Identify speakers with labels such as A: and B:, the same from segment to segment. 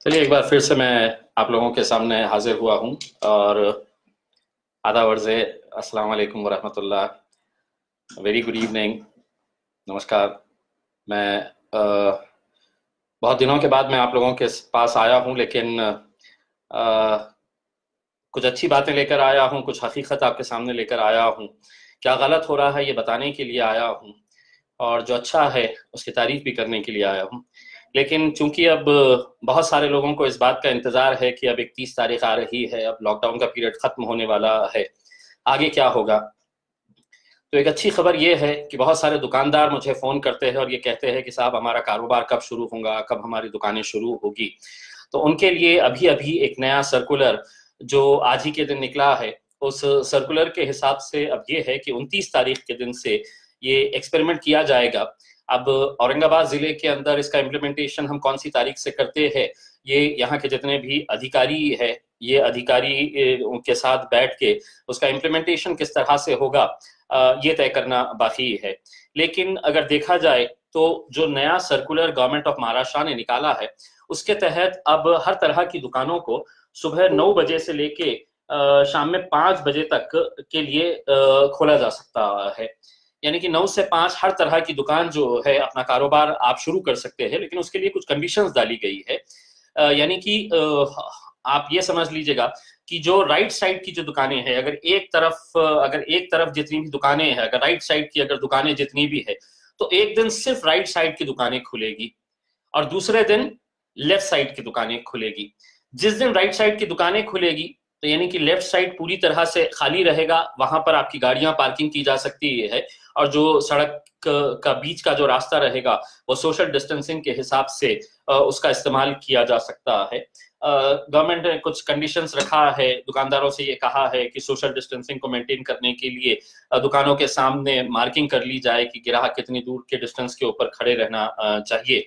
A: चलिए एक बार फिर से मैं आप लोगों के सामने हाजिर हुआ हूँ और आदा अर्ज़ अस्सलाम वालेकुम वरहमतुल्लाह। Very good evening. नमस्कार। मैं बहुत दिनों के बाद मैं आप लोगों के पास आया हूँ, लेकिन कुछ अच्छी बातें लेकर आया हूँ, कुछ हकीकत आपके सामने लेकर आया हूँ। क्या गलत हो रहा है ये बताने के लिए आया हूँ, और जो अच्छा है उसकी तारीफ भी करने के लिए आया हूँ। लेकिन चूंकि अब बहुत सारे लोगों को इस बात का इंतजार है कि अब 31 तारीख आ रही है, अब लॉकडाउन का पीरियड खत्म होने वाला है, आगे क्या होगा। तो एक अच्छी खबर ये है कि बहुत सारे दुकानदार मुझे फ़ोन करते हैं और ये कहते हैं कि साहब हमारा कारोबार कब शुरू होगा, कब हमारी दुकानें शुरू होगी। तो उनके लिए अभी अभी एक नया सर्कुलर जो आज ही के दिन निकला है, उस सर्कुलर के हिसाब से अब ये है कि 29 तारीख के दिन से ये एक्सपेरिमेंट किया जाएगा। अब औरंगाबाद जिले के अंदर इसका इम्प्लीमेंटेशन हम कौन सी तारीख से करते हैं, ये यहाँ के जितने भी अधिकारी है, ये अधिकारी उनके साथ बैठ के उसका इम्प्लीमेंटेशन किस तरह से होगा, ये तय करना बाकी है। लेकिन अगर देखा जाए तो जो नया सर्कुलर गवर्नमेंट ऑफ महाराष्ट्र ने निकाला है, उसके तहत अब हर तरह की दुकानों को सुबह 9 बजे से लेके शाम में 5 बजे तक के लिए खोला जा सकता है। यानी कि 9 से 5 हर तरह की दुकान जो है अपना कारोबार आप शुरू कर सकते हैं, लेकिन उसके लिए कुछ कंडीशंस डाली गई है। यानी कि आप ये समझ लीजिएगा कि जो राइट साइड की जो दुकानें हैं, अगर एक तरफ जितनी भी दुकानें हैं, अगर राइट साइड की अगर दुकानें जितनी भी है, तो एक दिन सिर्फ राइट साइड की दुकानें खुलेगी और दूसरे दिन लेफ्ट साइड की दुकानें खुलेगी। जिस दिन राइट साइड की दुकानें खुलेगी तो यानी कि लेफ्ट साइड पूरी तरह से खाली रहेगा, वहां पर आपकी गाड़ियां पार्किंग की जा सकती है, और जो सड़क का बीच का जो रास्ता रहेगा वो सोशल डिस्टेंसिंग के हिसाब से उसका इस्तेमाल किया जा सकता है। गवर्नमेंट ने कुछ कंडीशंस रखा है, दुकानदारों से ये कहा है कि सोशल डिस्टेंसिंग को मेंटेन करने के लिए दुकानों के सामने मार्किंग कर ली जाए कि ग्राहक कितनी दूर के डिस्टेंस के ऊपर खड़े रहना चाहिए।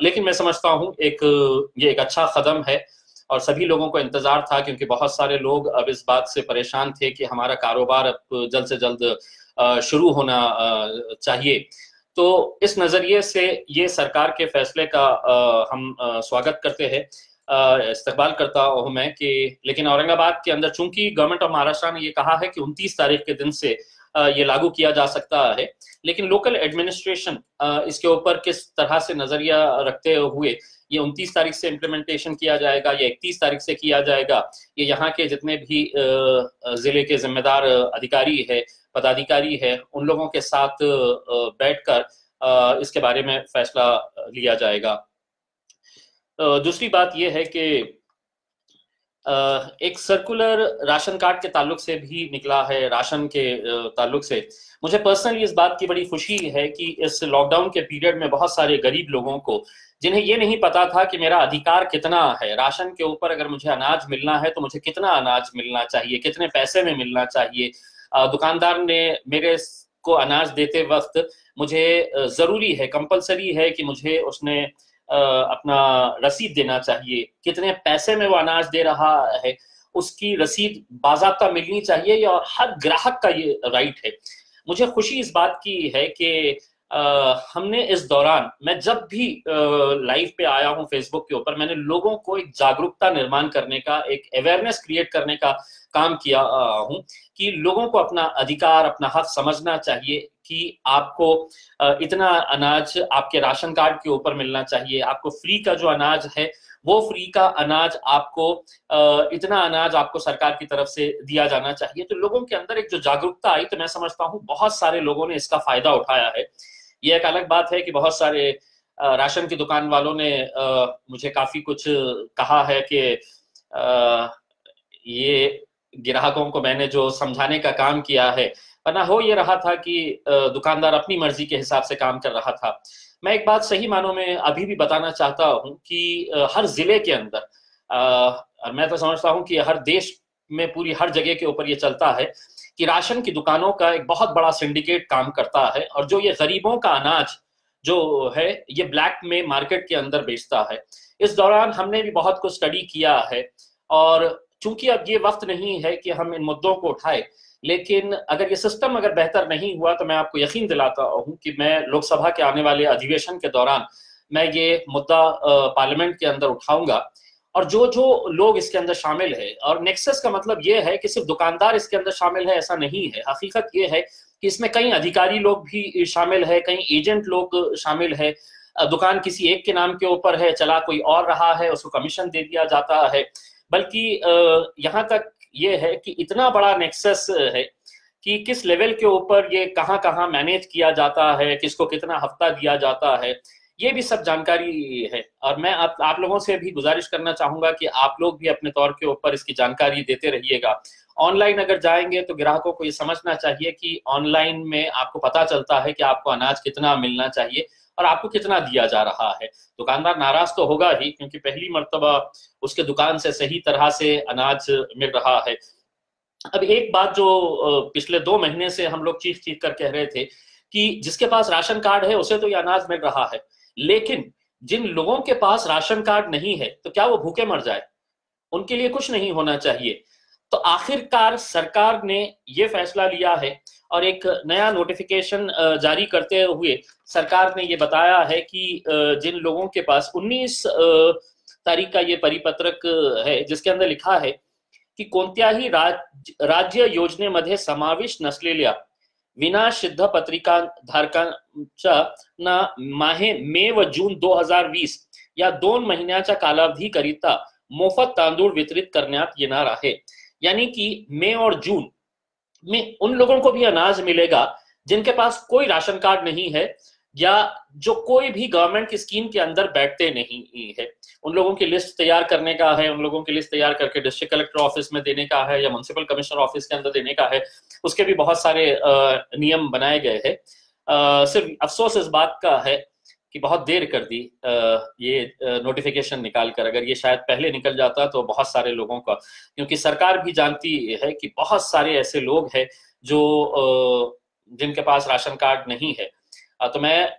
A: लेकिन मैं समझता हूँ ये एक अच्छा कदम है और सभी लोगों को इंतजार था, क्योंकि बहुत सारे लोग अब इस बात से परेशान थे कि हमारा कारोबार अब जल्द से जल्द शुरू होना चाहिए। तो इस नजरिए से ये सरकार के फैसले का हम स्वागत करते हैं, इस्तकबाल करता हूं मैं कि लेकिन औरंगाबाद के अंदर चूंकि गवर्नमेंट ऑफ महाराष्ट्र ने ये कहा है कि 29 तारीख के दिन से ये लागू किया जा सकता है, लेकिन लोकल एडमिनिस्ट्रेशन इसके ऊपर किस तरह से नजरिया रखते हुए ये 29 तारीख से इम्प्लीमेंटेशन किया जाएगा या 31 तारीख से किया जाएगा, ये यहाँ के जितने भी जिले के जिम्मेदार अधिकारी है, पदाधिकारी है, उन लोगों के साथ बैठकर इसके बारे में फैसला लिया जाएगा। दूसरी बात यह है कि एक सर्कुलर राशन कार्ड के ताल्लुक से भी निकला है। राशन के ताल्लुक से मुझे पर्सनली इस बात की बड़ी खुशी है कि इस लॉकडाउन के पीरियड में बहुत सारे गरीब लोगों को, जिन्हें ये नहीं पता था कि मेरा अधिकार कितना है राशन के ऊपर, अगर मुझे अनाज मिलना है तो मुझे कितना अनाज मिलना चाहिए, कितने पैसे में मिलना चाहिए, दुकानदार ने मेरे को अनाज देते वक्त मुझे जरूरी है, कंपलसरी है कि मुझे उसने अपना रसीद देना चाहिए, कितने पैसे में वो अनाज दे रहा है उसकी रसीद बाज़ाब्ता मिलनी चाहिए, और हर ग्राहक का ये राइट है। मुझे खुशी इस बात की है कि हमने इस दौरान, मैं जब भी लाइव पे आया हूं फेसबुक के ऊपर, मैंने लोगों को एक जागरूकता निर्माण करने का, एक अवेयरनेस क्रिएट करने का काम किया हूं कि लोगों को अपना अधिकार, अपना हक समझना चाहिए कि आपको इतना अनाज आपके राशन कार्ड के ऊपर मिलना चाहिए, आपको फ्री का जो अनाज है वो फ्री का अनाज आपको, इतना अनाज आपको सरकार की तरफ से दिया जाना चाहिए। तो लोगों के अंदर एक जो जागरूकता आई, तो मैं समझता हूँ बहुत सारे लोगों ने इसका फायदा उठाया है। ये एक अलग बात है कि बहुत सारे राशन की दुकान वालों ने मुझे काफी कुछ कहा है कि ये ग्राहकों को मैंने जो समझाने का काम किया है, वरना हो ये रहा था कि दुकानदार अपनी मर्जी के हिसाब से काम कर रहा था। मैं एक बात सही मानों में अभी भी बताना चाहता हूं कि हर जिले के अंदर, मैं तो समझता हूं कि हर देश में पूरी हर जगह के ऊपर ये चलता है कि राशन की दुकानों का एक बहुत बड़ा सिंडिकेट काम करता है, और जो ये गरीबों का अनाज जो है ये ब्लैक में मार्केट के अंदर बेचता है। इस दौरान हमने भी बहुत कुछ स्टडी किया है, और चूंकि अब ये वक्त नहीं है कि हम इन मुद्दों को उठाए, लेकिन अगर ये सिस्टम अगर बेहतर नहीं हुआ तो मैं आपको यकीन दिलाता हूं कि मैं लोकसभा के आने वाले अधिवेशन के दौरान मैं ये मुद्दा पार्लियामेंट के अंदर उठाऊंगा। और जो जो लोग इसके अंदर शामिल है, और नेक्सस का मतलब ये है कि सिर्फ दुकानदार इसके अंदर शामिल है, ऐसा नहीं है। हकीकत ये है कि इसमें कई अधिकारी लोग भी शामिल है, कई एजेंट लोग शामिल है। दुकान किसी एक के नाम के ऊपर है, चला कोई और रहा है, उसको कमीशन दे दिया जाता है। बल्कि यहाँ तक ये है कि इतना बड़ा नेक्सस है कि किस लेवल के ऊपर ये कहाँ कहाँ मैनेज किया जाता है, किसको कितना हफ्ता दिया जाता है, ये भी सब जानकारी है। और मैं आप लोगों से भी गुजारिश करना चाहूंगा कि आप लोग भी अपने तौर के ऊपर इसकी जानकारी देते रहिएगा। ऑनलाइन अगर जाएंगे तो ग्राहकों को ये समझना चाहिए कि ऑनलाइन में आपको पता चलता है कि आपको अनाज कितना मिलना चाहिए और आपको कितना दिया जा रहा है। दुकानदार नाराज तो होगा ही, क्योंकि पहली मर्तबा उसके दुकान से सही तरह से अनाज मिल रहा है। अब एक बात जो पिछले 2 महीने से हम लोग चीख चीख कर कह रहे थे कि जिसके पास राशन कार्ड है उसे तो ये अनाज मिल रहा है, लेकिन जिन लोगों के पास राशन कार्ड नहीं है तो क्या वो भूखे मर जाए? उनके लिए कुछ नहीं होना चाहिए। तो आखिरकार सरकार ने ये फैसला लिया है और एक नया नोटिफिकेशन जारी करते हुए सरकार ने ये बताया है कि जिन लोगों के पास 19 तारीख का ये परिपत्रक है, जिसके अंदर लिखा है की कोणत्याही राज्य योजनेमध्ये समाविष्ट नसलेल्या विना सिद्ध पत्रिका धारकांच्या ना माहे मे व जून 2020 या 2 महिन्याच्या कालावधीकरिता मोफत तांदूळ वितरित करण्यात येणार आहे। यानी कि मई और जून में उन लोगों को भी अनाज मिलेगा जिनके पास कोई राशन कार्ड नहीं है या जो कोई भी गवर्नमेंट की स्कीम के अंदर बैठते नहीं है। उन लोगों की लिस्ट तैयार करने का है, उन लोगों की लिस्ट तैयार करके डिस्ट्रिक्ट कलेक्टर ऑफिस में देने का है या म्युनिसिपल कमिश्नर ऑफिस के अंदर देने का है। उसके भी बहुत सारे नियम बनाए गए हैं। सिर्फ अफसोस इस बात का है कि बहुत देर कर दी ये नोटिफिकेशन निकाल कर। अगर ये शायद पहले निकल जाता तो बहुत सारे लोगों का, क्योंकि सरकार भी जानती है कि बहुत सारे ऐसे लोग हैं जो जिनके पास राशन कार्ड नहीं है। तो मैं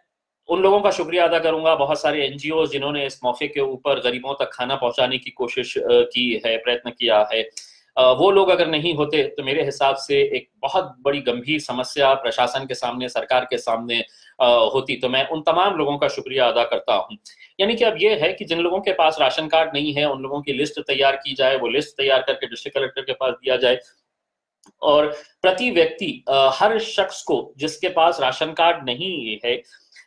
A: उन लोगों का शुक्रिया अदा करूंगा, बहुत सारे एनजीओ जिन्होंने इस मौके के ऊपर गरीबों तक खाना पहुंचाने की कोशिश की है, प्रयत्न किया है। वो लोग अगर नहीं होते तो मेरे हिसाब से एक बहुत बड़ी गंभीर समस्या प्रशासन के सामने, सरकार के सामने होती। तो मैं उन तमाम लोगों का शुक्रिया अदा करता हूं। यानी कि अब ये है कि जिन लोगों के पास राशन कार्ड नहीं है उन लोगों की लिस्ट तैयार की जाए, वो लिस्ट तैयार करके डिस्ट्रिक्ट कलेक्टर के पास दिया जाए और प्रति व्यक्ति हर शख्स को जिसके पास राशन कार्ड नहीं है,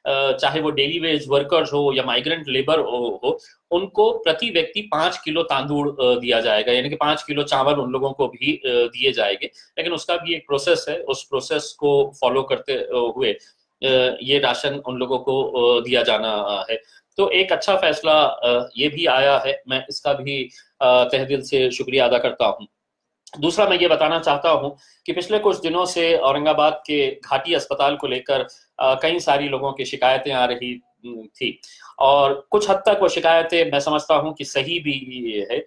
A: चाहे वो डेली वेज वर्कर्स हो या माइग्रेंट लेबर हो, उनको प्रति व्यक्ति 5 किलो तांदूळ दिया जाएगा। यानी कि 5 किलो चावल उन लोगों को भी दिए जाएंगे। लेकिन उसका भी एक प्रोसेस है, उस प्रोसेस को फॉलो करते हुए ये राशन उन लोगों को दिया जाना है। तो एक अच्छा फैसला ये भी आया है, मैं इसका भी तहे दिल से शुक्रिया अदा करता हूँ। दूसरा मैं ये बताना चाहता हूं कि पिछले कुछ दिनों से औरंगाबाद के घाटी अस्पताल को लेकर कई सारी लोगों की शिकायतें आ रही थी और कुछ हद तक वो शिकायतें मैं समझता हूं कि सही भी है।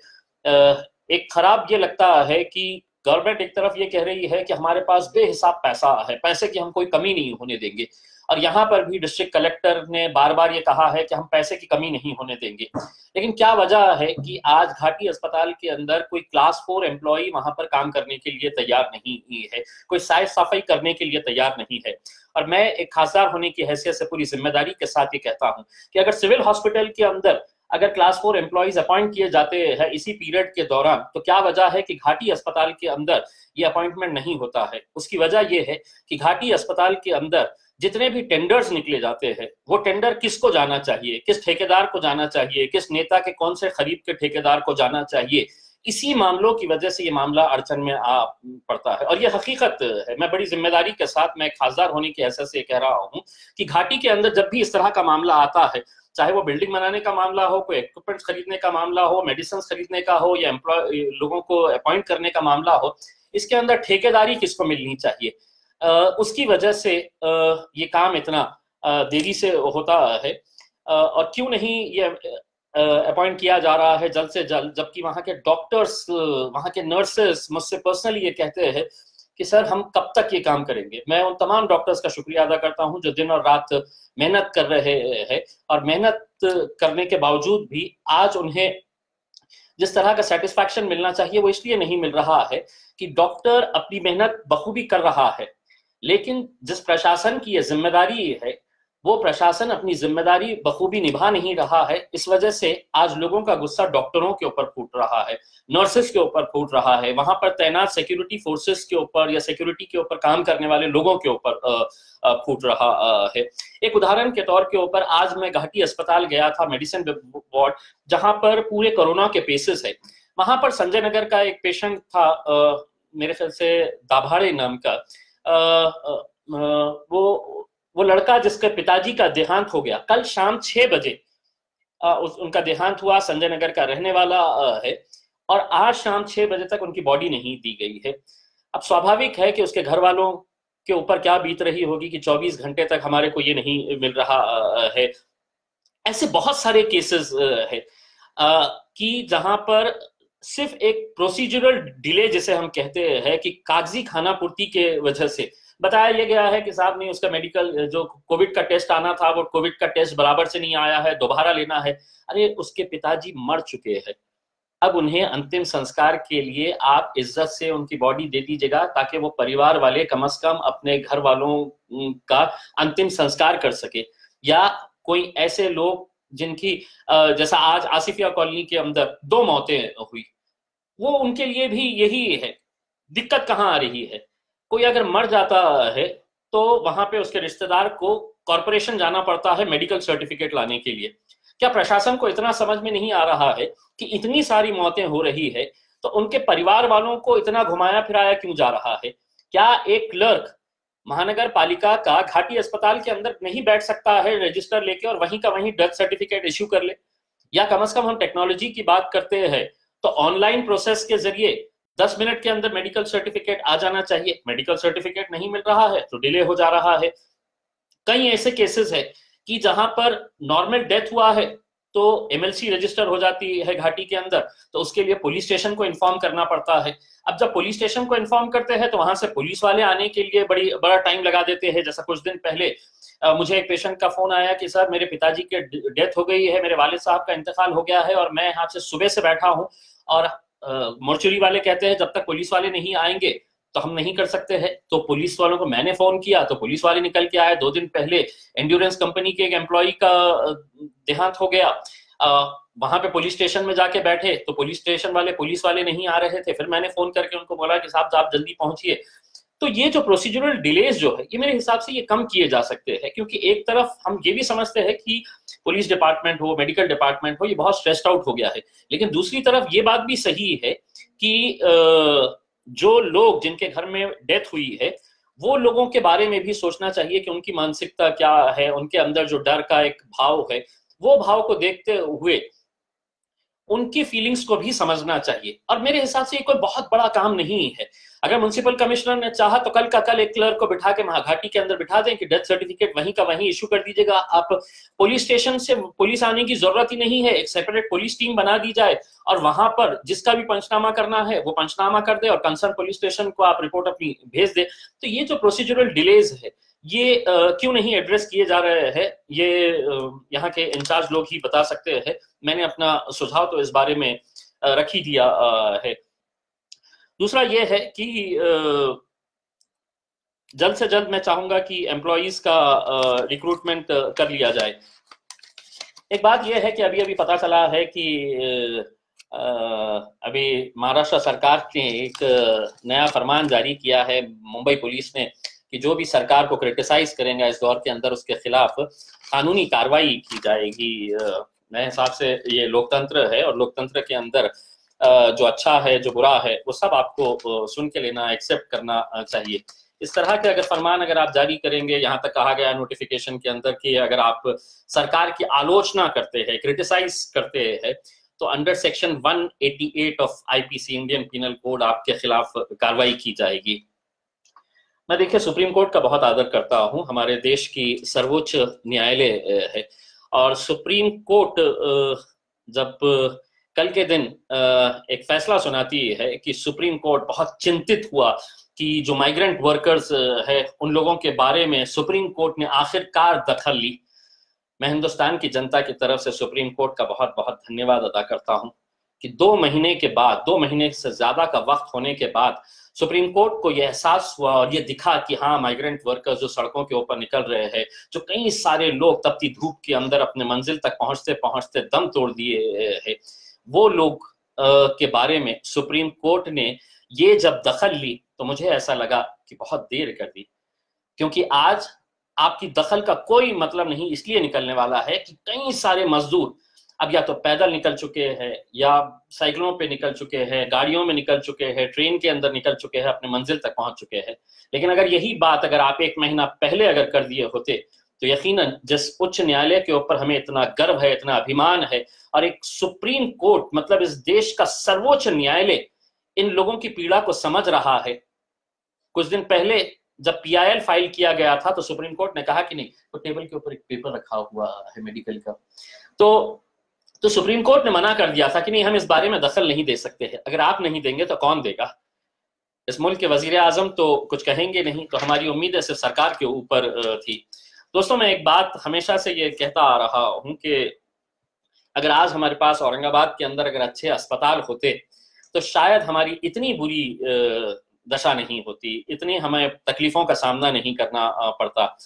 A: एक खराब ये लगता है कि गवर्नमेंट एक तरफ ये कह रही है कि हमारे पास बेहिसाब पैसा है, पैसे की हम कोई कमी नहीं होने देंगे, और यहाँ पर भी डिस्ट्रिक्ट कलेक्टर ने बार बार ये कहा है कि हम पैसे की कमी नहीं होने देंगे। लेकिन क्या वजह है कि आज घाटी अस्पताल के अंदर कोई क्लास 4 एम्प्लॉई वहां पर काम करने के लिए तैयार नहीं है, कोई साफ सफाई करने के लिए तैयार नहीं है। और मैं एक खासदार होने की हैसियत से पूरी जिम्मेदारी के साथ ये कहता हूं कि अगर सिविल हॉस्पिटल के अंदर अगर क्लास 4 एम्प्लॉइज अपॉइंट किए जाते हैं इसी पीरियड के दौरान, तो क्या वजह है कि घाटी अस्पताल के अंदर ये अपॉइंटमेंट नहीं होता है? उसकी वजह ये है कि घाटी अस्पताल के अंदर जितने भी टेंडर्स निकले जाते हैं वो टेंडर किसको जाना चाहिए, किस ठेकेदार को जाना चाहिए, किस नेता के कौन से खरीद के ठेकेदार को जाना चाहिए, इसी मामलों की वजह से ये मामला अड़चन में आ पड़ता है। और ये हकीकत है, मैं बड़ी जिम्मेदारी के साथ मैं खासदार होने की हैसियत से कह रहा हूँ कि घाटी के अंदर जब भी इस तरह का मामला आता है, चाहे वो बिल्डिंग बनाने का मामला हो, कोई इक्विपमेंट खरीदने का मामला हो, मेडिसिन खरीदने का हो या एम्प्लॉय लोगों को अपॉइंट करने का मामला हो, इसके अंदर ठेकेदारी किसको मिलनी चाहिए, उसकी वजह से ये काम इतना देरी से होता है। और क्यों नहीं ये अपॉइंट किया जा रहा है जल्द से जल्द, जबकि वहाँ के डॉक्टर्स, वहाँ के नर्सेस मुझसे पर्सनली ये कहते हैं कि सर हम कब तक ये काम करेंगे। मैं उन तमाम डॉक्टर्स का शुक्रिया अदा करता हूँ जो दिन और रात मेहनत कर रहे हैं, और मेहनत करने के बावजूद भी आज उन्हें जिस तरह का सेटिस्फैक्शन मिलना चाहिए वो इसलिए नहीं मिल रहा है कि डॉक्टर अपनी मेहनत बखूबी कर रहा है, लेकिन जिस प्रशासन की ये जिम्मेदारी है वो प्रशासन अपनी जिम्मेदारी बखूबी निभा नहीं रहा है। इस वजह से आज लोगों का गुस्सा डॉक्टरों के ऊपर फूट रहा है, नर्सेस के ऊपर फूट रहा है, वहां पर तैनात सिक्योरिटी फोर्सेस के ऊपर या सिक्योरिटी के ऊपर काम करने वाले लोगों के ऊपर फूट रहा है। एक उदाहरण के तौर के ऊपर आज मैं घाटी अस्पताल गया था, मेडिसिन वार्ड, जहां पर पूरे कोरोना के पेशेंट है। वहां पर संजय नगर का एक पेशेंट था, मेरे ख्याल से दाभाड़े नाम का, वो लड़का जिसके पिताजी का देहांत हो गया, कल शाम 6 बजे उनका देहांत हुआ, संजय नगर का रहने वाला है, और आज शाम 6 बजे तक उनकी बॉडी नहीं दी गई है। अब स्वाभाविक है कि उसके घर वालों के ऊपर क्या बीत रही होगी कि 24 घंटे तक हमारे को ये नहीं मिल रहा है। ऐसे बहुत सारे केसेस है कि जहां पर सिर्फ एक प्रोसीजरल डिले जिसे हम कहते हैं कि कागजी खाना पूर्ति के वजह से बताया यह गया है कि साहब नहीं, उसका मेडिकल जो कोविड का टेस्ट आना था वो कोविड का टेस्ट बराबर से नहीं आया है, दोबारा लेना है। अरे उसके पिताजी मर चुके हैं, अब उन्हें अंतिम संस्कार के लिए आप इज्जत से उनकी बॉडी दे दीजिएगा ताकि वो परिवार वाले कम से कम अपने घर वालों का अंतिम संस्कार कर सके। या कोई ऐसे लोग जिनकी जैसा आज आसिफिया कॉलोनी के अंदर 2 मौतें हुई, वो उनके लिए भी यही है। दिक्कत कहाँ आ रही है, कोई अगर मर जाता है तो वहां पे उसके रिश्तेदार को कॉर्पोरेशन जाना पड़ता है मेडिकल सर्टिफिकेट लाने के लिए। क्या प्रशासन को इतना समझ में नहीं आ रहा है कि इतनी सारी मौतें हो रही है तो उनके परिवार वालों को इतना घुमाया फिराया क्यों जा रहा है? क्या एक क्लर्क महानगर पालिका का घाटी अस्पताल के अंदर नहीं बैठ सकता है रजिस्टर लेके और वहीं का वहीं डेथ सर्टिफिकेट इश्यू कर ले? या कम से कम हम टेक्नोलॉजी की बात करते हैं तो ऑनलाइन प्रोसेस के जरिए 10 मिनट के अंदर मेडिकल सर्टिफिकेट आ जाना चाहिए। मेडिकल सर्टिफिकेट नहीं मिल रहा है तो डिले हो जा रहा है। कई ऐसे केसेस है कि जहां पर नॉर्मल डेथ हुआ है तो एमएलसी रजिस्टर हो जाती है घाटी के अंदर, तो उसके लिए पुलिस स्टेशन को इन्फॉर्म करना पड़ता है। अब जब पुलिस स्टेशन को इन्फॉर्म करते हैं तो वहां से पुलिस वाले आने के लिए बड़ा टाइम लगा देते हैं। जैसा कुछ दिन पहले मुझे एक पेशेंट का फोन आया कि सर मेरे पिताजी के डेथ हो गई है, मेरे वालिद साहब का इंतकाल हो गया है और मैं यहाँ से सुबह से बैठा हूँ, और मोर्चरी वाले कहते हैं जब तक पुलिस वाले नहीं आएंगे तो हम नहीं कर सकते हैं। तो पुलिस वालों को मैंने फोन किया तो पुलिस वाले निकल के आए। 2 दिन पहले एंड्योरेंस कंपनी के एक एम्प्लॉय का देहांत हो गया, वहां पे पुलिस स्टेशन में जाके बैठे तो पुलिस स्टेशन वाले पुलिस वाले नहीं आ रहे थे। फिर मैंने फोन करके उनको बोला कि साहब आप जल्दी पहुंचिए। तो ये जो प्रोसीजरल डिलेज जो है ये मेरे हिसाब से ये कम किए जा सकते हैं, क्योंकि एक तरफ हम ये भी समझते हैं कि पुलिस डिपार्टमेंट हो, मेडिकल डिपार्टमेंट हो, ये बहुत स्ट्रेस्ड आउट हो गया है, लेकिन दूसरी तरफ ये बात भी सही है कि जो लोग जिनके घर में डेथ हुई है वो लोगों के बारे में भी सोचना चाहिए कि उनकी मानसिकता क्या है, उनके अंदर जो डर का एक भाव है वो भाव को देखते हुए उनकी फीलिंग्स को भी समझना चाहिए। और मेरे हिसाब से ये कोई बहुत बड़ा काम नहीं है। अगर म्युनिसिपल कमिश्नर ने चाहा तो कल का कल एक क्लर्क को बिठा के महाघाटी के अंदर बिठा दें कि डेथ सर्टिफिकेट वहीं का वहीं इशू कर दीजिएगा। आप पुलिस स्टेशन से पुलिस आने की जरूरत ही नहीं है, एक सेपरेट पुलिस टीम बना दी जाए और वहां पर जिसका भी पंचनामा करना है वो पंचनामा कर दे और कंसर्न पुलिस स्टेशन को आप रिपोर्ट अपनी भेज दे। तो ये जो प्रोसीजरल डिलेज है ये क्यों नहीं एड्रेस किए जा रहे हैं, ये यहाँ के इंचार्ज लोग ही बता सकते हैं। मैंने अपना सुझाव तो इस बारे में रख ही दिया है। दूसरा ये है कि जल्द से जल्द मैं चाहूंगा कि एम्प्लॉइज का रिक्रूटमेंट कर लिया जाए। एक बात यह है कि अभी अभी पता चला है कि अभी महाराष्ट्र सरकार ने एक नया फरमान जारी किया है मुंबई पुलिस ने कि जो भी सरकार को क्रिटिसाइज करेंगे इस दौर के अंदर उसके खिलाफ कानूनी कार्रवाई की जाएगी। मेरे हिसाब से ये लोकतंत्र है और लोकतंत्र के अंदर जो अच्छा है जो बुरा है वो सब आपको सुन के लेना, एक्सेप्ट करना चाहिए। इस तरह के अगर फरमान अगर आप जारी करेंगे, यहाँ तक कहा गया नोटिफिकेशन के अंदर कि अगर आप सरकार की आलोचना करते हैं, क्रिटिसाइज करते हैं, तो under section 188 of IPC Indian penal code आपके खिलाफ कार्रवाई की जाएगी। मैं देखिए सुप्रीम कोर्ट का बहुत आदर करता हूं, हमारे देश की सर्वोच्च न्यायालय है और सुप्रीम कोर्ट जब कल के दिन एक फैसला सुनाती है कि सुप्रीम कोर्ट बहुत चिंतित हुआ कि जो माइग्रेंट वर्कर्स है उन लोगों के बारे में सुप्रीम कोर्ट ने आखिरकार दखल ली। मैं हिंदुस्तान की जनता की तरफ से सुप्रीम कोर्ट का बहुत बहुत धन्यवाद अदा करता हूं कि 2 महीने के बाद, 2 महीने से ज्यादा का वक्त होने के बाद सुप्रीम कोर्ट को यह एहसास हुआ और यह दिखा कि हाँ, माइग्रेंट वर्कर्स जो सड़कों के ऊपर निकल रहे हैं, जो कई सारे लोग तपती धूप के अंदर अपने मंजिल तक पहुंचते पहुंचते दम तोड़ दिए हैं, वो लोग के बारे में सुप्रीम कोर्ट ने ये जब दखल ली तो मुझे ऐसा लगा कि बहुत देर कर दी, क्योंकि आज आपकी दखल का कोई मतलब नहीं इसलिए निकलने वाला है कि कई सारे मजदूर अब या तो पैदल निकल चुके हैं, या साइकिलों पे निकल चुके हैं, गाड़ियों में निकल चुके हैं, ट्रेन के अंदर निकल चुके हैं, अपने मंजिल तक पहुंच चुके हैं। लेकिन अगर यही बात अगर आप 1 महीना पहले अगर कर दिए होते तो यकीनन जिस उच्च न्यायालय के ऊपर हमें इतना गर्व है, इतना अभिमान है, और एक सुप्रीम कोर्ट मतलब इस देश का सर्वोच्च न्यायालय इन लोगों की पीड़ा को समझ रहा है। कुछ दिन पहले जब PIL फाइल किया गया था तो सुप्रीम कोर्ट ने कहा कि नहीं, तो टेबल के ऊपर एक पेपर रखा हुआ है मेडिकल का, तो सुप्रीम कोर्ट ने मना कर दिया था कि नहीं, हम इस बारे में दखल नहीं दे सकते हैं। अगर आप नहीं देंगे तो कौन देगा? इस मुल्क के वजीर आजम तो कुछ कहेंगे नहीं, तो हमारी उम्मीद सिर्फ सरकार के ऊपर थी। दोस्तों, मैं एक बात हमेशा से ये कहता आ रहा हूं कि अगर आज हमारे पास औरंगाबाद के अंदर अगर अच्छे अस्पताल होते तो शायद हमारी इतनी बुरी दशा नहीं होती, इतनी हमें तकलीफों का सामना नहीं करना पड़ता।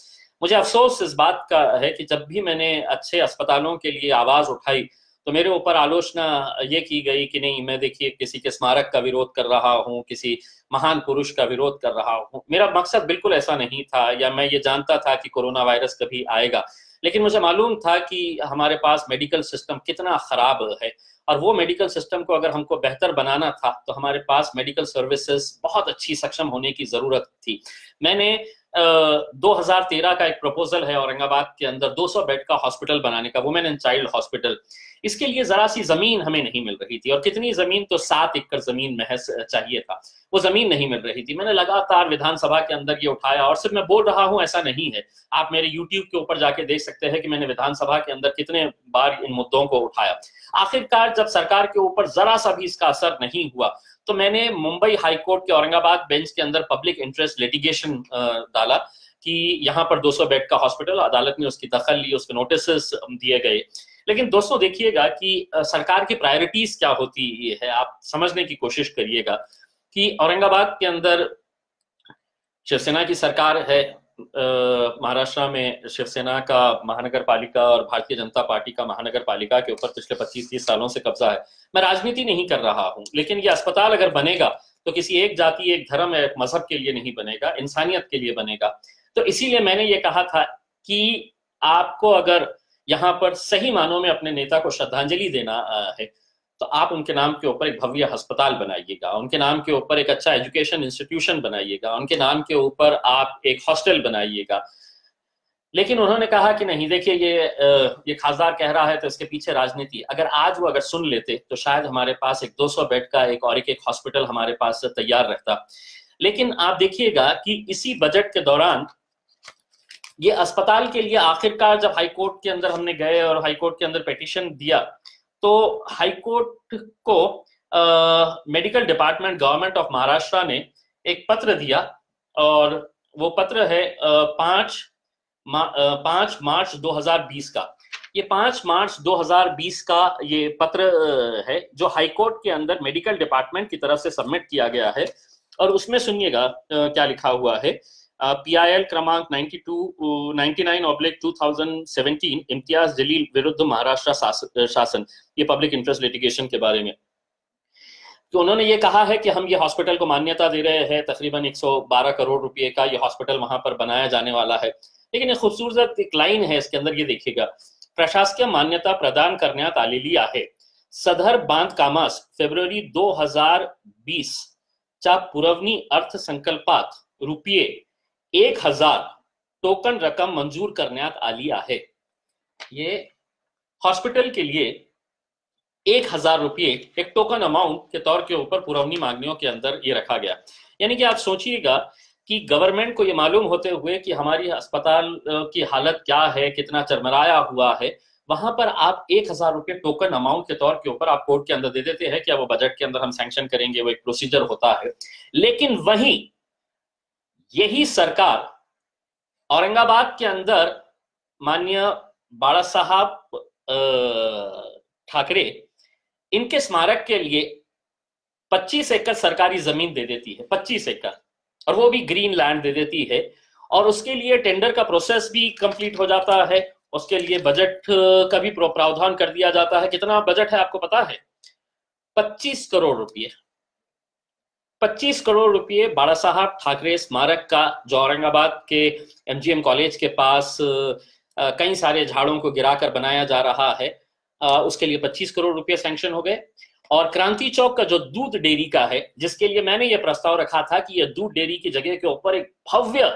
A: मुझे अफसोस इस बात का है कि जब भी मैंने अच्छे अस्पतालों के लिए आवाज उठाई तो मेरे ऊपर आलोचना ये की गई कि नहीं, मैं देखिए किसी के स्मारक का विरोध कर रहा हूँ, किसी महान पुरुष का विरोध कर रहा हूँ। मेरा मकसद बिल्कुल ऐसा नहीं था, या मैं ये जानता था कि कोरोना वायरस कभी आएगा, लेकिन मुझे मालूम था कि हमारे पास मेडिकल सिस्टम कितना खराब है, और वो मेडिकल सिस्टम को अगर हमको बेहतर बनाना था तो हमारे पास मेडिकल सर्विसेज बहुत अच्छी सक्षम होने की जरूरत थी। मैंने 2013 का एक प्रपोजल है औरंगाबाद के अंदर 200 बेड का हॉस्पिटल बनाने का, वुमेन एंड चाइल्ड हॉस्पिटल। इसके लिए जरा सी जमीन हमें नहीं मिल रही थी, और कितनी जमीन, तो 7 एकड़ जमीन महज चाहिए था, वो जमीन नहीं मिल रही थी। मैंने लगातार विधानसभा के अंदर ये उठाया, और सिर्फ मैं बोल रहा हूं ऐसा नहीं है, आप मेरे YouTube के ऊपर जाके देख सकते हैं कि मैंने विधानसभा के अंदर कितने बार इन मुद्दों को उठाया। आखिरकार जब सरकार के ऊपर जरा सा भी इसका असर नहीं हुआ तो मैंने मुंबई हाईकोर्ट के औरंगाबाद बेंच के अंदर पब्लिक इंटरेस्ट लिटिगेशन डाला कि यहाँ पर 200 बेड का हॉस्पिटल। अदालत ने उसकी दखल ली, उसके नोटिस दिए गए। लेकिन दोस्तों देखिएगा कि सरकार की प्रायोरिटीज क्या होती है, आप समझने की कोशिश करिएगा कि औरंगाबाद के अंदर शिवसेना की सरकार है, महाराष्ट्र में शिवसेना का महानगर पालिका और भारतीय जनता पार्टी का महानगर पालिका के ऊपर पिछले 25-30 सालों से कब्जा है। मैं राजनीति नहीं कर रहा हूं, लेकिन ये अस्पताल अगर बनेगा तो किसी एक जाति, एक धर्म या एक मजहब के लिए नहीं बनेगा, इंसानियत के लिए बनेगा। तो इसीलिए मैंने ये कहा था कि आपको अगर यहाँ पर सही मानों में अपने नेता को श्रद्धांजलि देना है तो आप उनके नाम के ऊपर एक भव्य अस्पताल बनाइएगा, उनके नाम के ऊपर एक अच्छा एजुकेशन इंस्टीट्यूशन बनाइएगा, उनके नाम के ऊपर आप एक हॉस्टल बनाइएगा। लेकिन उन्होंने कहा कि नहीं, देखिए ये खासदार कह रहा है तो इसके पीछे राजनीति। अगर आज वो अगर सुन लेते तो शायद हमारे पास एक 200 बेड का एक हॉस्पिटल हमारे पास तैयार रहता। लेकिन आप देखिएगा कि इसी बजट के दौरान ये अस्पताल के लिए आखिरकार जब हाईकोर्ट के अंदर हमने गए और हाईकोर्ट के अंदर पिटीशन दिया तो हाईकोर्ट को medical department government of Maharashtra ने एक पत्र दिया, और वो पत्र है 5 मार्च 2020 का। ये 5 मार्च 2020 का ये पत्र है जो हाईकोर्ट के अंदर मेडिकल डिपार्टमेंट की तरफ से सबमिट किया गया है। और उसमें सुनिएगा क्या लिखा हुआ है। PIL क्रमांक 99/2017 इम्तियाज जलील विरुद्ध महाराष्ट्र शासन, ये पब्लिक इंटरेस्ट लिटिगेशन के बारे में। तो उन्होंने ये कहा है कि हम ये हॉस्पिटल को मान्यता दे रहे हैं, तकरीबन 112 करोड़ रुपए का ये हॉस्पिटल वहां पर बनाया जाने वाला है। लेकिन एक खूबसूरत एक लाइन है इसके अंदर, ये देखिएगा, प्रशासकीय मान्यता प्रदान करण्यात आलेली आहे। सदर बांधकामास फेब्रुवारी 2020 च्या पुरवणी अर्थसंकल्पात रुपये 1000 टोकन रकम मंजूर करण्यात आली आहे। ये हॉस्पिटल के लिए 1000 रुपये एक टोकन अमाउंट के तौर के ऊपर पुरवनी मांगनियों के अंदर ये रखा गया। यानी कि आप सोचिएगा कि गवर्नमेंट को ये मालूम होते हुए कि हमारी अस्पताल की हालत क्या है, कितना चरमराया हुआ है, वहां पर आप 1000 रुपये टोकन अमाउंट के तौर के ऊपर आप कोर्ट के अंदर दे देते हैं कि वो बजट के अंदर हम सैंक्शन करेंगे, वो एक प्रोसीजर होता है। लेकिन वहीं यही सरकार औरंगाबाद के अंदर माननीय बाला साहब ठाकरे, इनके स्मारक के लिए 25 एकड़ सरकारी जमीन दे देती है, 25 एकड़, और वो भी ग्रीन लैंड दे देती है। और उसके लिए टेंडर का प्रोसेस भी कंप्लीट हो जाता है, उसके लिए बजट का भी प्रावधान कर दिया जाता है। कितना बजट है आपको पता है? 25 करोड़ रुपए। 25 करोड़ रुपए बाला साहब ठाकरे स्मारक का, जो औरंगाबाद के एमजीएम कॉलेज के पास कई सारे झाड़ों को गिराकर बनाया जा रहा है, उसके लिए 25 करोड़ रुपए सैंक्शन हो गए। और क्रांति चौक का जो दूध डेयरी का है, जिसके लिए मैंने ये प्रस्ताव रखा था कि ये दूध डेयरी की जगह के ऊपर एक भव्य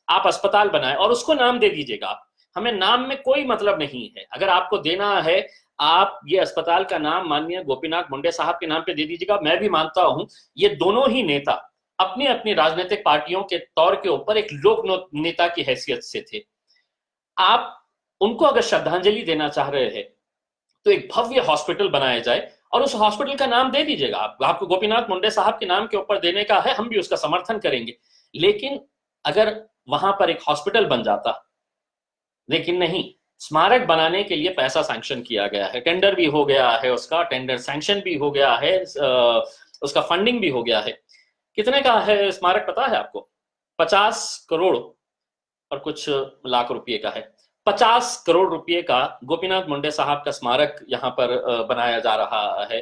A: आप अस्पताल बनाए और उसको नाम दे दीजिएगा। हमें नाम में कोई मतलब नहीं है, अगर आपको देना है आप ये अस्पताल का नाम माननीय गोपीनाथ मुंडे साहब के नाम पे दे दीजिएगा। मैं भी मानता हूं ये दोनों ही नेता अपनी अपनी राजनीतिक पार्टियों के तौर के ऊपर एक लोक नेता की हैसियत से थे। आप उनको अगर श्रद्धांजलि देना चाह रहे हैं तो एक भव्य हॉस्पिटल बनाया जाए और उस हॉस्पिटल का नाम दे दीजिएगा। आपको गोपीनाथ मुंडे साहब के नाम के ऊपर देने का है, हम भी उसका समर्थन करेंगे। लेकिन अगर वहां पर एक हॉस्पिटल बन जाता, लेकिन नहीं, स्मारक बनाने के लिए पैसा सैंक्शन किया गया है, टेंडर भी हो गया है, उसका टेंडर सैंक्शन भी हो गया है, उसका फंडिंग भी हो गया है। कितने का है स्मारक पता है आपको? 50 करोड़ और कुछ लाख रुपए का है। 50 करोड़ रुपए का गोपीनाथ मुंडे साहब का स्मारक यहाँ पर बनाया जा रहा है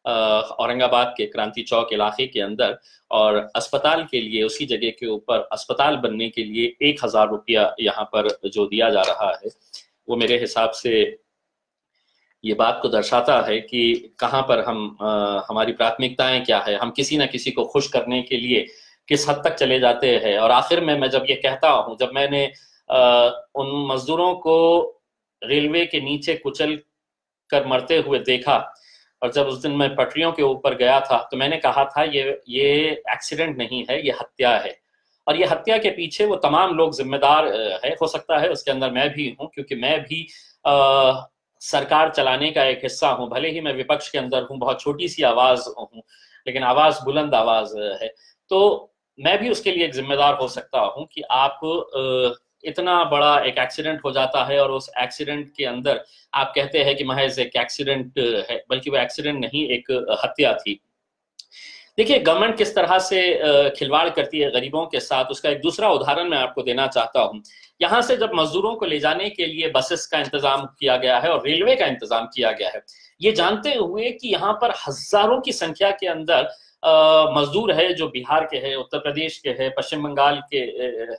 A: औरंगाबाद के क्रांति चौक इलाके के अंदर। और अस्पताल के लिए, उसी जगह के ऊपर अस्पताल बनने के लिए 1000 रुपया यहाँ पर जो दिया जा रहा है, वो मेरे हिसाब से ये बात को दर्शाता है कि कहाँ पर हम हमारी प्राथमिकताएं क्या है, हम किसी ना किसी को खुश करने के लिए किस हद तक चले जाते हैं। और आखिर में मैं जब ये कहता हूँ, जब मैंने उन मजदूरों को रेलवे के नीचे कुचल कर मरते हुए देखा और जब उस दिन मैं पटरियों के ऊपर गया था, तो मैंने कहा था ये एक्सीडेंट नहीं है, ये हत्या है। और ये हत्या के पीछे वो तमाम लोग जिम्मेदार है। हो सकता है उसके अंदर मैं भी हूँ, क्योंकि मैं भी सरकार चलाने का एक हिस्सा हूँ। भले ही मैं विपक्ष के अंदर हूँ, बहुत छोटी सी आवाज हूँ, लेकिन आवाज बुलंद आवाज है। तो मैं भी उसके लिए एक जिम्मेदार हो सकता हूँ कि आप इतना बड़ा एक एक्सीडेंट हो जाता है और उस एक्सीडेंट के अंदर आप कहते हैं कि महज एक एक्सीडेंट है, बल्कि वो एक्सीडेंट नहीं, एक हत्या थी। देखिए गवर्नमेंट किस तरह से खिलवाड़ करती है गरीबों के साथ, उसका एक दूसरा उदाहरण मैं आपको देना चाहता हूं। यहाँ से जब मजदूरों को ले जाने के लिए बसेस का इंतजाम किया गया है और रेलवे का इंतजाम किया गया है, ये जानते हुए कि यहाँ पर हजारों की संख्या के अंदर मजदूर है जो बिहार के हैं, उत्तर प्रदेश के हैं, पश्चिम बंगाल के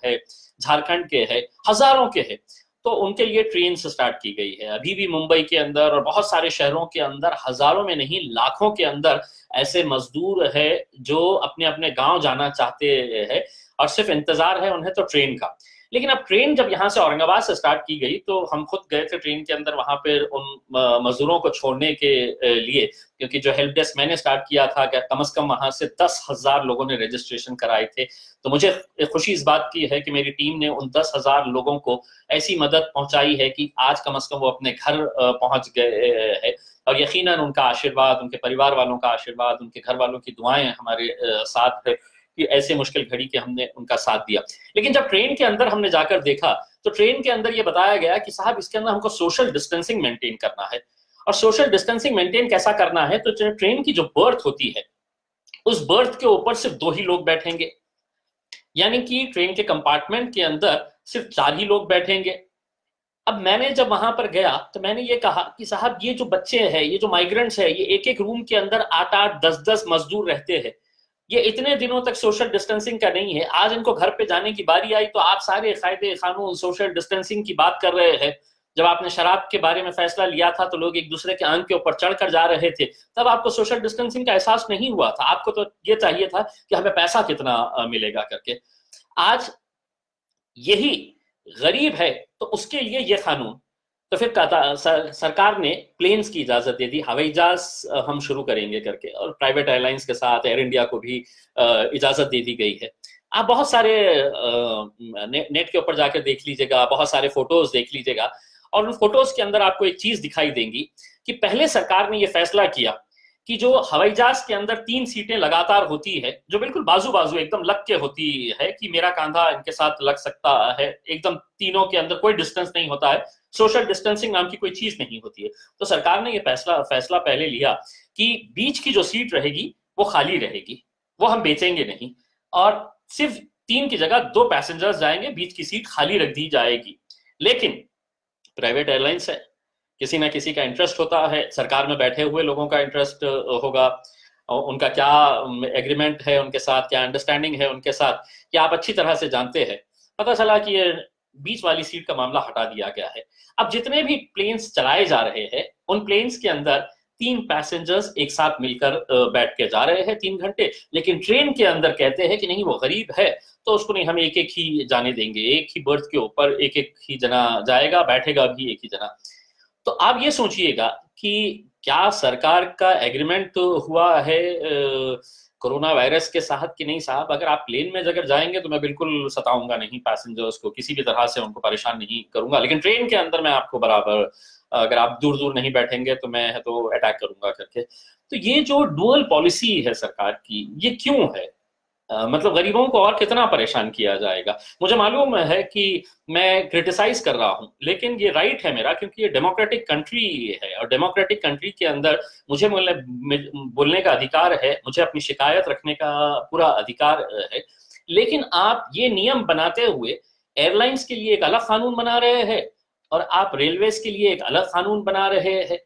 A: है, झारखंड के हैं, हजारों के हैं, तो उनके लिए ट्रेन स्टार्ट की गई है। अभी भी मुंबई के अंदर और बहुत सारे शहरों के अंदर हजारों में नहीं लाखों के अंदर ऐसे मजदूर है जो अपने अपने गांव जाना चाहते हैं और सिर्फ इंतजार है उन्हें तो ट्रेन का। लेकिन अब ट्रेन जब यहाँ से औरंगाबाद से स्टार्ट की गई तो हम खुद गए थे ट्रेन के अंदर, वहां पर उन मजदूरों को छोड़ने के लिए, क्योंकि जो हेल्प डेस्क मैंने स्टार्ट किया था, क्या कम से कम वहां से 10,000 लोगों ने रजिस्ट्रेशन कराए थे। तो मुझे खुशी इस बात की है कि मेरी टीम ने उन 10,000 लोगों को ऐसी मदद पहुंचाई है कि आज कम से कम वो अपने घर पहुंच गए हैं। और यकीनन उनका आशीर्वाद, उनके परिवार वालों का आशीर्वाद, उनके घर वालों की दुआएं हमारे साथ है कि ऐसे मुश्किल घड़ी के हमने उनका साथ दिया। लेकिन जब ट्रेन के अंदर हमने जाकर देखा तो ट्रेन के अंदर ये बताया गया कि साहब इसके अंदर हमको सोशल डिस्टेंसिंग मेंटेन करना है। और सोशल डिस्टेंसिंग मेंटेन कैसा करना है? तो ट्रेन की जो बर्थ होती है उस बर्थ के ऊपर सिर्फ 2 ही लोग बैठेंगे, यानी कि ट्रेन के कंपार्टमेंट के अंदर सिर्फ 4 ही लोग बैठेंगे। अब मैंने जब वहां पर गया तो मैंने ये कहा कि साहब ये जो बच्चे हैं, ये जो माइग्रेंट्स है, ये एक एक रूम के अंदर 8-8, 10-10 मजदूर रहते हैं। ये इतने दिनों तक सोशल डिस्टेंसिंग का नहीं है, आज इनको घर पे जाने की बारी आई तो आप सारे कायदे कानून सोशल डिस्टेंसिंग की बात कर रहे हैं। जब आपने शराब के बारे में फैसला लिया था तो लोग एक दूसरे के आंख के ऊपर चढ़कर जा रहे थे, तब आपको सोशल डिस्टेंसिंग का एहसास नहीं हुआ था। आपको तो ये चाहिए था कि हमें पैसा कितना मिलेगा करके। आज यही गरीब है तो उसके लिए ये कानून। तो फिर सरकार ने प्लेन्स की इजाजत दे दी, हवाई जहाज हम शुरू करेंगे करके, और प्राइवेट एयरलाइंस के साथ एयर इंडिया को भी इजाजत दे दी गई है। आप बहुत सारे नेट के ऊपर जाकर देख लीजिएगा, बहुत सारे फोटोज देख लीजिएगा, और उन फोटोज के अंदर आपको एक चीज दिखाई देंगी कि पहले सरकार ने यह फैसला किया कि जो हवाई जहाज के अंदर 3 सीटें लगातार होती है, जो बिल्कुल बाजू बाजू एकदम लग के होती है कि मेरा कंधा इनके साथ लग सकता है, एकदम तीनों के अंदर कोई डिस्टेंस नहीं होता है, सोशल डिस्टेंसिंग नाम की कोई चीज नहीं होती है। तो सरकार ने यह फैसला पहले लिया कि बीच की जो सीट रहेगी वो खाली रहेगी, वो हम बेचेंगे नहीं, और सिर्फ 3 की जगह 2 पैसेंजर्स जाएंगे, बीच की सीट खाली रख दी जाएगी। लेकिन प्राइवेट एयरलाइंस है, किसी ना किसी का इंटरेस्ट होता है, सरकार में बैठे हुए लोगों का इंटरेस्ट होगा, और उनका क्या एग्रीमेंट है उनके साथ, क्या अंडरस्टैंडिंग है उनके साथ, कि आप अच्छी तरह से जानते हैं। पता चला कि ये बीच वाली सीट का मामला हटा दिया गया है। अब जितने भी प्लेन्स चलाए जा रहे हैं, उन प्लेन्स के अंदर 3 पैसेंजर्स एक साथ मिलकर बैठ के जा रहे हैं 3 घंटे, लेकिन ट्रेन के अंदर कहते हैं कि नहीं, वो गरीब है तो उसको नहीं, हम एक एक ही जाने देंगे, एक ही बर्थ के ऊपर एक एक ही जना जाएगा, बैठेगा भी एक ही जना। तो आप ये सोचिएगा कि क्या सरकार का एग्रीमेंट हुआ है कोरोना वायरस के साथ कि नहीं? साहब, अगर आप प्लेन में अगर जाएंगे तो मैं बिल्कुल सताऊंगा नहीं पैसेंजर्स को, किसी भी तरह से उनको परेशान नहीं करूंगा, लेकिन ट्रेन के अंदर मैं आपको बराबर, अगर आप दूर दूर नहीं बैठेंगे तो मैं तो अटैक करूंगा करके। तो ये जो डुअल पॉलिसी है सरकार की, ये क्यों है? मतलब गरीबों को और कितना परेशान किया जाएगा? मुझे मालूम है कि मैं क्रिटिसाइज कर रहा हूं, लेकिन ये राइट है मेरा, क्योंकि ये डेमोक्रेटिक कंट्री है, और डेमोक्रेटिक कंट्री के अंदर मुझे बोलने का अधिकार है, मुझे अपनी शिकायत रखने का पूरा अधिकार है। लेकिन आप ये नियम बनाते हुए एयरलाइंस के लिए एक अलग कानून बना रहे हैं, और आप रेलवेज के लिए एक अलग कानून बना रहे हैं।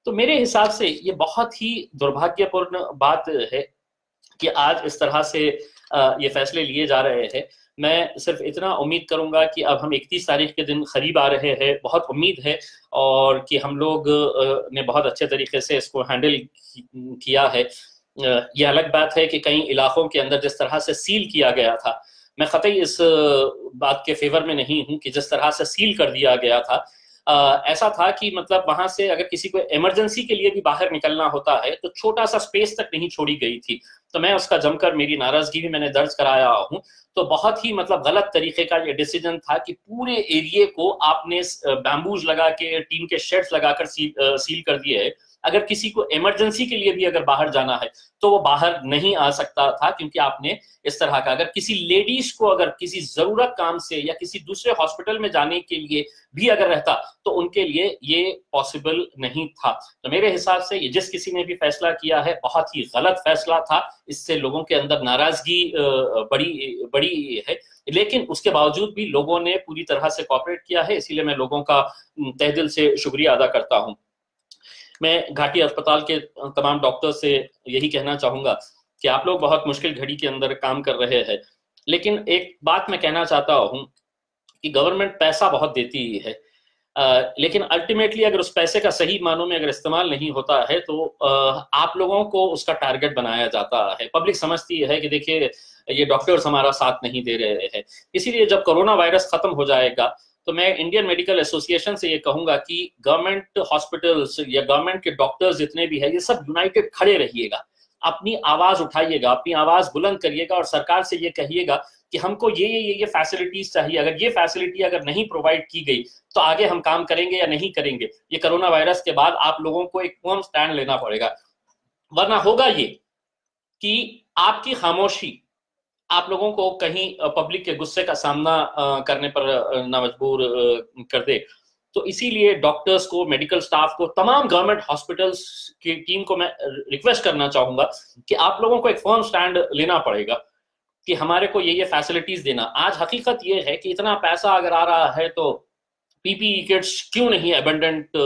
A: तो मेरे हिसाब से ये बहुत ही दुर्भाग्यपूर्ण बात है कि आज इस तरह से ये फैसले लिए जा रहे हैं। मैं सिर्फ इतना उम्मीद करूंगा कि अब हम 31 तारीख के दिन करीब आ रहे हैं, बहुत उम्मीद है, और कि हम लोग ने बहुत अच्छे तरीके से इसको हैंडल किया है। ये अलग बात है कि कई इलाकों के अंदर जिस तरह से सील किया गया था, मैं कतई इस बात के फेवर में नहीं हूं कि जिस तरह से सील कर दिया गया था, ऐसा था कि मतलब वहां से अगर किसी को इमरजेंसी के लिए भी बाहर निकलना होता है तो छोटा सा स्पेस तक नहीं छोड़ी गई थी। तो मैं उसका जमकर, मेरी नाराजगी भी मैंने दर्ज कराया हूं। तो बहुत ही मतलब गलत तरीके का ये डिसीजन था कि पूरे एरिया को आपने बैम्बूज लगा के, टीन के शेड्स लगाकर सील कर दिए है। अगर किसी को इमरजेंसी के लिए भी अगर बाहर जाना है तो वो बाहर नहीं आ सकता था, क्योंकि आपने इस तरह का, अगर किसी लेडीज को अगर किसी जरूरत काम से या किसी दूसरे हॉस्पिटल में जाने के लिए भी अगर रहता तो उनके लिए ये पॉसिबल नहीं था। तो मेरे हिसाब से ये जिस किसी ने भी फैसला किया है, बहुत ही गलत फैसला था। इससे लोगों के अंदर नाराजगी बड़ी बड़ी है, लेकिन उसके बावजूद भी लोगों ने पूरी तरह से कोऑपरेट किया है, इसीलिए मैं लोगों का तहे दिल से शुक्रिया अदा करता हूं। मैं घाटी अस्पताल के तमाम डॉक्टर से यही कहना चाहूंगा कि आप लोग बहुत मुश्किल घड़ी के अंदर काम कर रहे हैं, लेकिन एक बात मैं कहना चाहता हूं कि गवर्नमेंट पैसा बहुत देती है, लेकिन अल्टीमेटली अगर उस पैसे का सही मानों में अगर इस्तेमाल नहीं होता है तो आप लोगों को उसका टारगेट बनाया जाता है। पब्लिक समझती है कि देखिए ये डॉक्टर्स हमारा साथ नहीं दे रहे हैं। इसीलिए जब कोरोना वायरस खत्म हो जाएगा तो मैं इंडियन मेडिकल एसोसिएशन से ये कहूंगा कि गवर्नमेंट हॉस्पिटल्स या गवर्नमेंट के डॉक्टर्स जितने भी है, ये सब यूनाइटेड खड़े रहिएगा, अपनी आवाज उठाइएगा, अपनी आवाज बुलंद करिएगा, और सरकार से ये कहिएगा कि हमको ये फैसिलिटीज चाहिए। अगर ये फैसिलिटी अगर नहीं प्रोवाइड की गई तो आगे हम काम करेंगे या नहीं करेंगे। ये कोरोना वायरस के बाद आप लोगों को एक फर्म स्टैंड लेना पड़ेगा, वरना होगा ये कि आपकी खामोशी आप लोगों को कहीं पब्लिक के गुस्से का सामना करने पर ना मजबूर कर दे। तो इसीलिए डॉक्टर्स को, मेडिकल स्टाफ को, तमाम गवर्नमेंट हॉस्पिटल्स की टीम को मैं रिक्वेस्ट करना चाहूंगा कि आप लोगों को एक फर्म स्टैंड लेना पड़ेगा कि हमारे को ये फैसिलिटीज देना। आज हकीकत ये है कि इतना पैसा अगर आ रहा है तो पीपीई किट्स क्यों नहीं अबंडेंट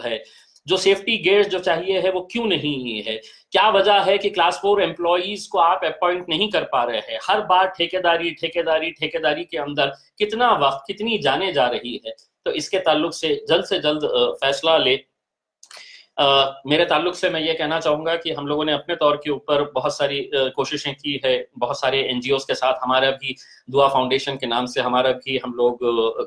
A: है, जो सेफ्टी गेयर्स जो चाहिए है वो क्यों नहीं है? क्या वजह है कि क्लास 4 एम्प्लॉइज को आप अपॉइंट नहीं कर पा रहे हैं? हर बार ठेकेदारी ठेकेदारी ठेकेदारी के अंदर कितना वक्त, कितनी जाने जा रही है। तो इसके ताल्लुक से जल्द फैसला ले। मेरे ताल्लुक से मैं ये कहना चाहूंगा कि हम लोगों ने अपने तौर के ऊपर बहुत सारी कोशिशें की है, बहुत सारे एनजीओज के साथ, हमारा भी दुआ फाउंडेशन के नाम से हमारा भी हम लोग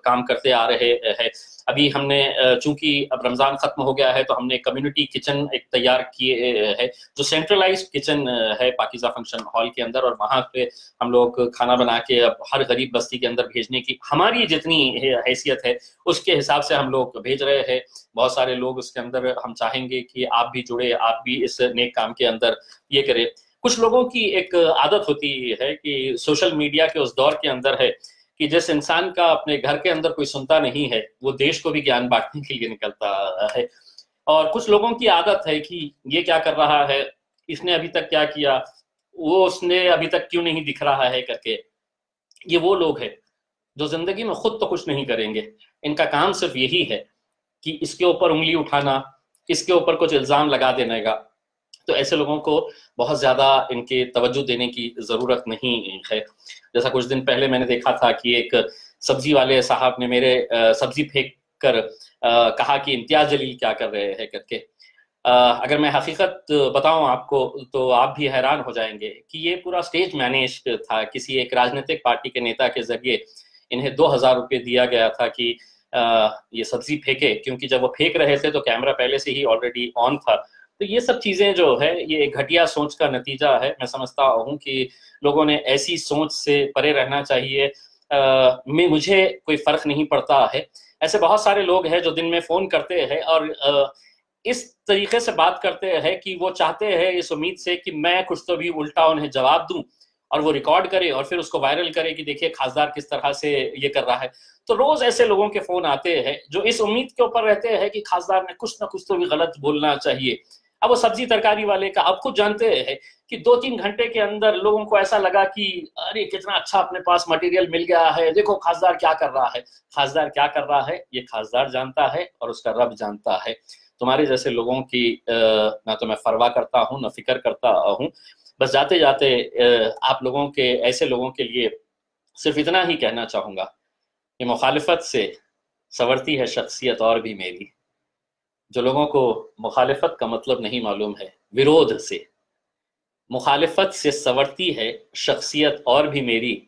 A: काम करते आ रहे हैं। अभी हमने, चूंकि अब रमजान खत्म हो गया है, तो हमने कम्युनिटी किचन एक तैयार किए है, जो सेंट्रलाइज्ड किचन है पाकिज़ा फंक्शन हॉल के अंदर, और वहां पे हम लोग खाना बना के अब हर गरीब बस्ती के अंदर भेजने की हमारी जितनी हैसियत है उसके हिसाब से हम लोग भेज रहे हैं। बहुत सारे लोग उसके अंदर, हम चाहेंगे कि आप भी जुड़े, आप भी इस नेक काम के अंदर ये करें। कुछ लोगों की एक आदत होती है कि सोशल मीडिया के उस दौर के अंदर है कि जिस इंसान का अपने घर के अंदर कोई सुनता नहीं है वो देश को भी ज्ञान बांटने के लिए निकलता है। और कुछ लोगों की आदत है कि ये क्या कर रहा है, इसने अभी तक क्या किया, वो उसने अभी तक क्यों नहीं दिख रहा है करके। ये वो लोग हैं जो जिंदगी में खुद तो कुछ नहीं करेंगे, इनका काम सिर्फ यही है कि इसके ऊपर उंगली उठाना, इसके ऊपर कुछ इल्जाम लगा देने का। तो ऐसे लोगों को बहुत ज्यादा इनके तवज्जो देने की जरूरत नहीं है। जैसा कुछ दिन पहले मैंने देखा था कि एक सब्जी वाले साहब ने मेरे सब्जी फेंक कर कहा कि इम्तियाज जलील क्या कर रहे हैं करके। अगर मैं हकीकत बताऊं आपको तो आप भी हैरान हो जाएंगे कि ये पूरा स्टेज मैनेज था। किसी एक राजनीतिक पार्टी के नेता के जरिए इन्हें 2,000 रुपये दिया गया था कि ये सब्जी फेंके, क्योंकि जब वो फेंक रहे थे तो कैमरा पहले से ही ऑलरेडी ऑन था। तो ये सब चीजें जो है ये एक घटिया सोच का नतीजा है। मैं समझता हूँ कि लोगों ने ऐसी सोच से परे रहना चाहिए। मुझे कोई फर्क नहीं पड़ता है, ऐसे बहुत सारे लोग हैं जो दिन में फोन करते हैं और इस तरीके से बात करते हैं कि वो चाहते हैं इस उम्मीद से कि मैं कुछ तो भी उल्टा उन्हें जवाब दूं और वो रिकॉर्ड करे और फिर उसको वायरल करे कि देखिए खासदार किस तरह से ये कर रहा है। तो रोज ऐसे लोगों के फोन आते हैं जो इस उम्मीद के ऊपर रहते हैं कि खासदार ने कुछ ना कुछ तो भी गलत बोलना चाहिए। अब वो सब्जी तरकारी वाले का आप खुद जानते हैं कि 2-3 घंटे के अंदर लोगों को ऐसा लगा कि अरे कितना अच्छा अपने पास मटेरियल मिल गया है, देखो खासदार क्या कर रहा है। खासदार क्या कर रहा है ये खासदार जानता है और उसका रब जानता है। तुम्हारे जैसे लोगों की ना तो मैं परवाह करता हूँ ना फिक्र करता हूँ। बस जाते जाते आप लोगों के, ऐसे लोगों के लिए सिर्फ इतना ही कहना चाहूंगा कि मुखालिफत से संवरती है शख्सियत और भी मेरी। जो लोगों को मुखालिफत का मतलब नहीं मालूम है, विरोध से, मुखालिफत से संवरती है शख्सियत और भी मेरी।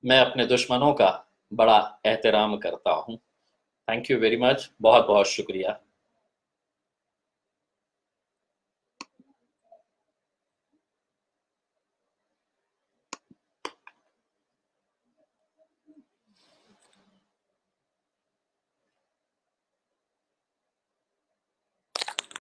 A: मैं अपने दुश्मनों का बड़ा एहतराम करता हूँ। थैंक यू वेरी मच, बहुत बहुत शुक्रिया।